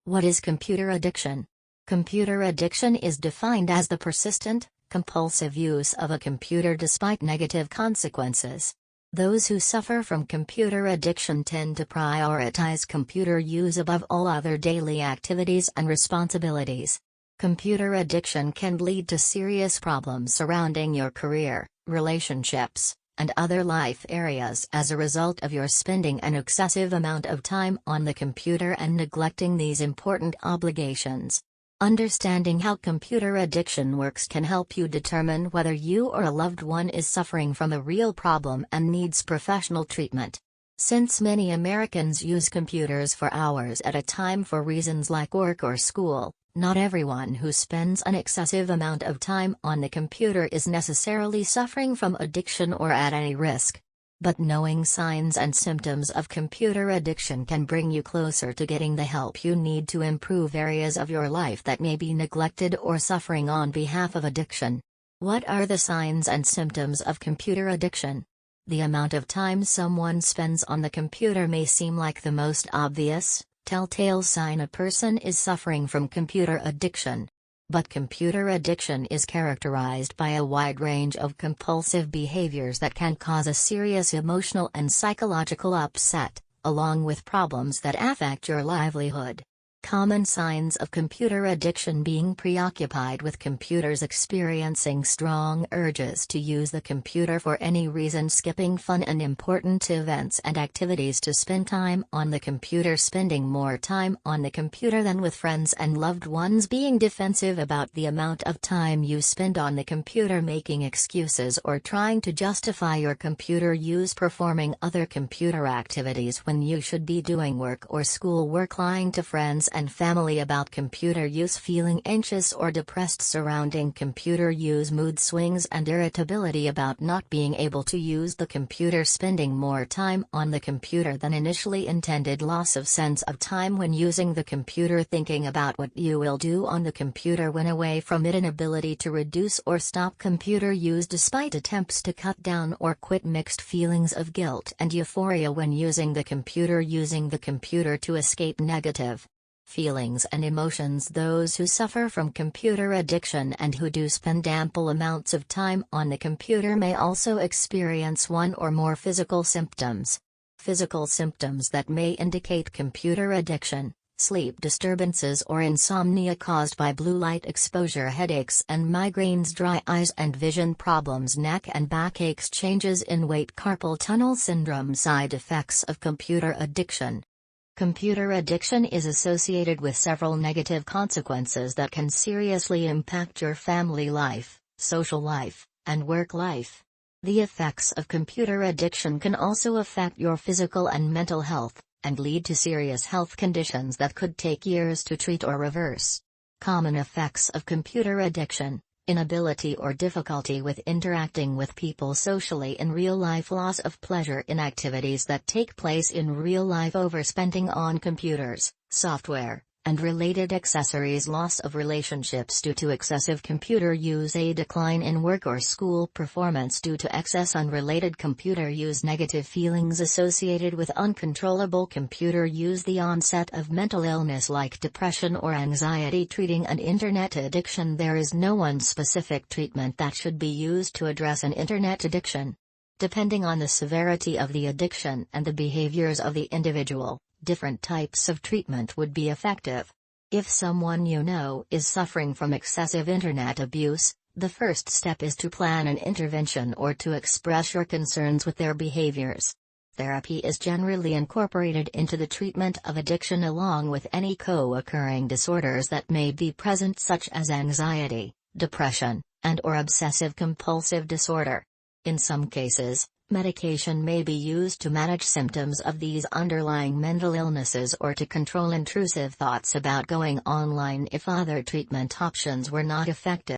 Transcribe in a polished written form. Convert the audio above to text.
What is computer addiction? Computer addiction is defined as the persistent, compulsive use of a computer despite negative consequences. Those who suffer from computer addiction tend to prioritize computer use above all other daily activities and responsibilities. Computer addiction can lead to serious problems surrounding your career, relationships, and other life areas as a result of your spending an excessive amount of time on the computer and neglecting these important obligations. Understanding how computer addiction works can help you determine whether you or a loved one is suffering from a real problem and needs professional treatment. Since many Americans use computers for hours at a time for reasons like work or school, not everyone who spends an excessive amount of time on the computer is necessarily suffering from addiction or at any risk. But knowing signs and symptoms of computer addiction can bring you closer to getting the help you need to improve areas of your life that may be neglected or suffering on behalf of addiction. What are the signs and symptoms of computer addiction? The amount of time someone spends on the computer may seem like the most obvious telltale sign a person is suffering from computer addiction. But computer addiction is characterized by a wide range of compulsive behaviors that can cause a serious emotional and psychological upset, along with problems that affect your livelihood. Common signs of computer addiction: being preoccupied with computers, experiencing strong urges to use the computer for any reason, skipping fun and important events and activities to spend time on the computer, spending more time on the computer than with friends and loved ones, being defensive about the amount of time you spend on the computer, making excuses or trying to justify your computer use, performing other computer activities when you should be doing work or school work, lying to friends and family about computer use, feeling anxious or depressed surrounding computer use, mood swings and irritability about not being able to use the computer, spending more time on the computer than initially intended, loss of sense of time when using the computer, thinking about what you will do on the computer when away from it, inability to reduce or stop computer use despite attempts to cut down or quit, mixed feelings of guilt and euphoria when using the computer, using the computer to escape negative feelings and emotions. Those who suffer from computer addiction and who do spend ample amounts of time on the computer may also experience one or more physical symptoms. Physical symptoms that may indicate computer addiction: sleep disturbances or insomnia caused by blue light exposure, headaches and migraines, dry eyes and vision problems, neck and back aches, changes in weight, carpal tunnel syndrome. Side effects of computer addiction. Computer addiction is associated with several negative consequences that can seriously impact your family life, social life, and work life. The effects of computer addiction can also affect your physical and mental health, and lead to serious health conditions that could take years to treat or reverse. Common effects of computer addiction: inability or difficulty with interacting with people socially in real life, loss of pleasure in activities that take place in real life, overspending on computers, software, and related accessories, loss of relationships due to excessive computer use, a decline in work or school performance due to excess unrelated computer use, negative feelings associated with uncontrollable computer use, the onset of mental illness like depression or anxiety. Treating an internet addiction: there is no one specific treatment that should be used to address an internet addiction. Depending on the severity of the addiction and the behaviors of the individual, different types of treatment would be effective. If someone you know is suffering from excessive internet abuse, the first step is to plan an intervention or to express your concerns with their behaviors. Therapy is generally incorporated into the treatment of addiction along with any co-occurring disorders that may be present, such as anxiety, depression, and/or obsessive-compulsive disorder. In some cases, medication may be used to manage symptoms of these underlying mental illnesses or to control intrusive thoughts about going online if other treatment options were not effective.